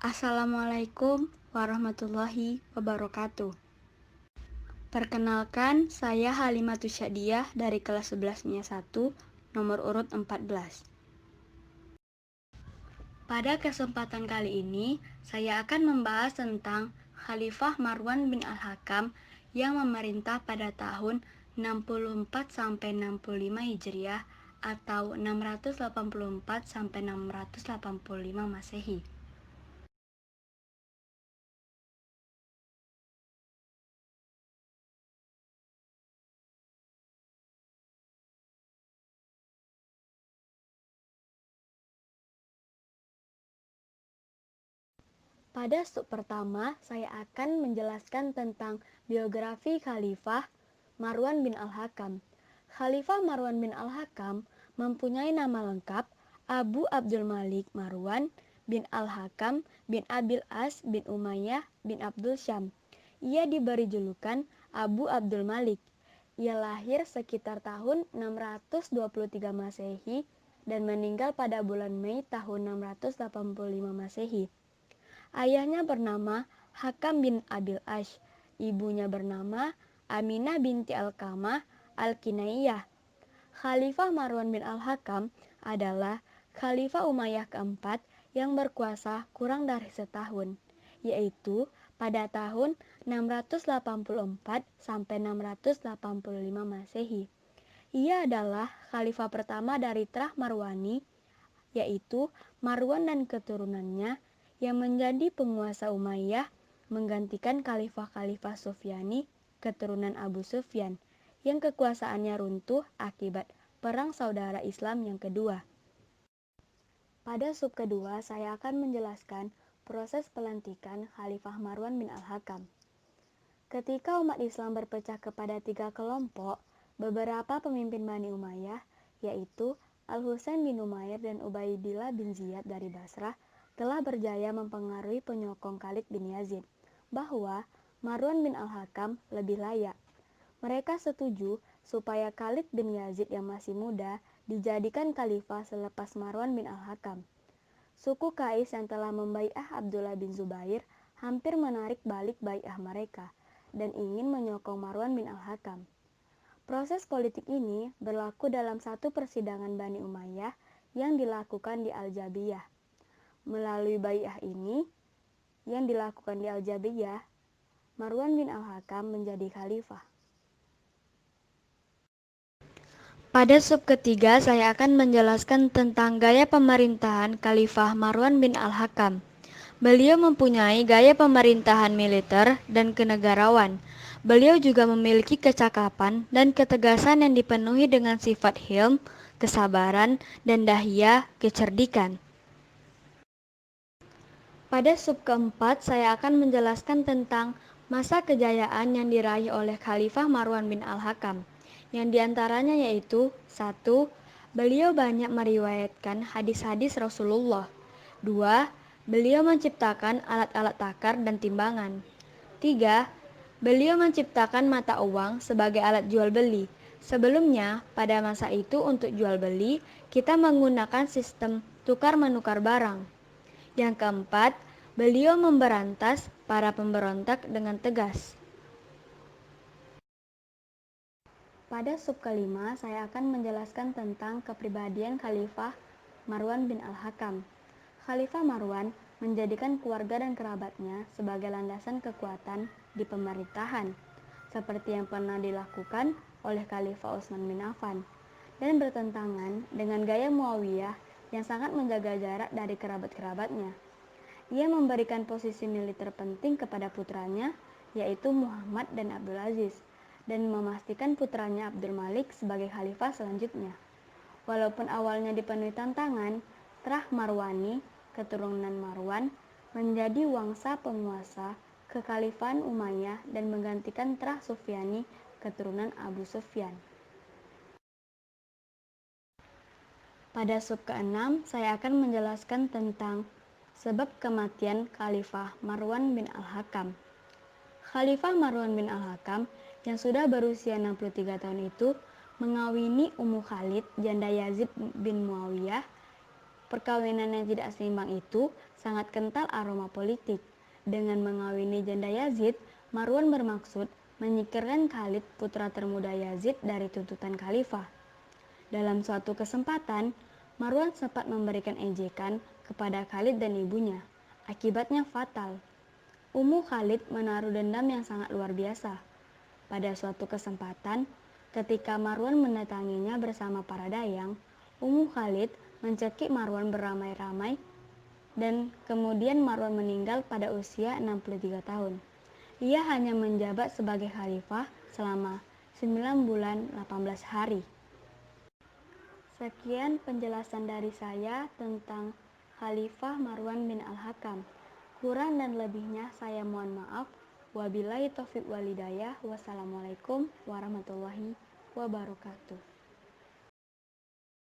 Assalamualaikum warahmatullahi wabarakatuh. Perkenalkan, saya Halimatus Syadiah dari kelas 11-nya 1, nomor urut 14. Pada kesempatan kali ini, saya akan membahas tentang Khalifah Marwan bin Al-Hakam yang memerintah pada tahun 64 sampai 65 Hijriah atau 684 sampai 685 Masehi. Pada sub pertama, saya akan menjelaskan tentang biografi Khalifah Marwan bin Al-Hakam. Khalifah Marwan bin Al-Hakam mempunyai nama lengkap Abu Abdul Malik Marwan bin Al-Hakam bin Abil As bin Umayyah bin Abdul Syam. Ia diberi julukan Abu Abdul Malik. Ia lahir sekitar tahun 623 Masehi dan meninggal pada bulan Mei tahun 685 Masehi. Ayahnya bernama Hakam bin Abil Ash, ibunya bernama Aminah binti Alkamah Al-Kinaiyah. Khalifah Marwan bin Al-Hakam adalah Khalifah Umayyah keempat yang berkuasa kurang dari setahun, yaitu pada tahun 684 sampai 685 Masehi. Ia adalah khalifah pertama dari Trah Marwani, yaitu Marwan dan keturunannya yang menjadi penguasa Umayyah menggantikan khalifah-khalifah Sufyani keturunan Abu Sufyan yang kekuasaannya runtuh akibat perang saudara Islam yang kedua. Pada sub kedua, saya akan menjelaskan proses pelantikan Khalifah Marwan bin Al-Hakam. Ketika umat Islam berpecah kepada 3 kelompok, beberapa pemimpin Bani Umayyah, yaitu Al-Husain bin Umair dan Ubaidillah bin Ziyad dari Basrah, telah berjaya mempengaruhi penyokong Khalid bin Yazid bahwa Marwan bin Al-Hakam lebih layak. Mereka setuju supaya Khalid bin Yazid yang masih muda dijadikan khalifah selepas Marwan bin Al-Hakam. Suku Qais yang telah membai'ah Abdullah bin Zubair hampir menarik balik bai'ah mereka dan ingin menyokong Marwan bin Al-Hakam. Proses politik ini berlaku dalam satu persidangan Bani Umayyah yang dilakukan di Al-Jabiyah. Melalui bai'ah ini yang dilakukan di Al-Jabiyah, Marwan bin Al-Hakam menjadi khalifah. Pada sub ketiga, saya akan menjelaskan tentang gaya pemerintahan Khalifah Marwan bin Al-Hakam. Beliau mempunyai gaya pemerintahan militer dan kenegarawan. Beliau juga memiliki kecakapan dan ketegasan yang dipenuhi dengan sifat hilm, kesabaran, dan dahiyah, kecerdikan. Pada sub keempat, saya akan menjelaskan tentang masa kejayaan yang diraih oleh Khalifah Marwan bin Al-Hakam, yang diantaranya yaitu 1. Beliau banyak meriwayatkan hadis-hadis Rasulullah. 2. Beliau menciptakan alat-alat takar dan timbangan. 3. Beliau menciptakan mata uang sebagai alat jual beli. Sebelumnya, pada masa itu untuk jual beli, kita menggunakan sistem tukar-menukar barang. Yang keempat, beliau memberantas para pemberontak dengan tegas. Pada sub kelima, saya akan menjelaskan tentang kepribadian Khalifah Marwan bin Al-Hakam. Khalifah Marwan menjadikan keluarga dan kerabatnya sebagai landasan kekuatan di pemerintahan, seperti yang pernah dilakukan oleh Khalifah Utsman bin Affan, dan bertentangan dengan gaya Muawiyah yang sangat menjaga jarak dari kerabat-kerabatnya. Ia memberikan posisi militer penting kepada putranya, yaitu Muhammad dan Abdul Aziz, dan memastikan putranya Abdul Malik sebagai khalifah selanjutnya. Walaupun awalnya dipenuhi tantangan, Trah Marwani, keturunan Marwan, menjadi wangsa penguasa kekhalifahan Umayyah dan menggantikan Trah Sufyani, keturunan Abu Sufyan. Pada sub ke-6, saya akan menjelaskan tentang sebab kematian Khalifah Marwan bin Al-Hakam. Khalifah Marwan bin Al-Hakam yang sudah berusia 63 tahun itu mengawini Ummu Khalid, janda Yazid bin Muawiyah, Perkawinan yang tidak seimbang itu sangat kental aroma politik. Dengan mengawini janda Yazid, Marwan bermaksud menyingkirkan Khalid, putra termuda Yazid, dari tuntutan khalifah. Dalam suatu kesempatan, Marwan sempat memberikan ejekan kepada Khalid dan ibunya. Akibatnya fatal. Ummu Khalid menaruh dendam yang sangat luar biasa. Pada suatu kesempatan, ketika Marwan mendatanginya bersama para dayang, Ummu Khalid mencekik Marwan beramai-ramai dan kemudian Marwan meninggal pada usia 63 tahun. Ia hanya menjabat sebagai khalifah selama 9 bulan 18 hari. Sekian penjelasan dari saya tentang Khalifah Marwan bin Al-Hakam. Kurang dan lebihnya saya mohon maaf. Wabillahi taufiq walhidayah. Wassalamualaikum warahmatullahi wabarakatuh.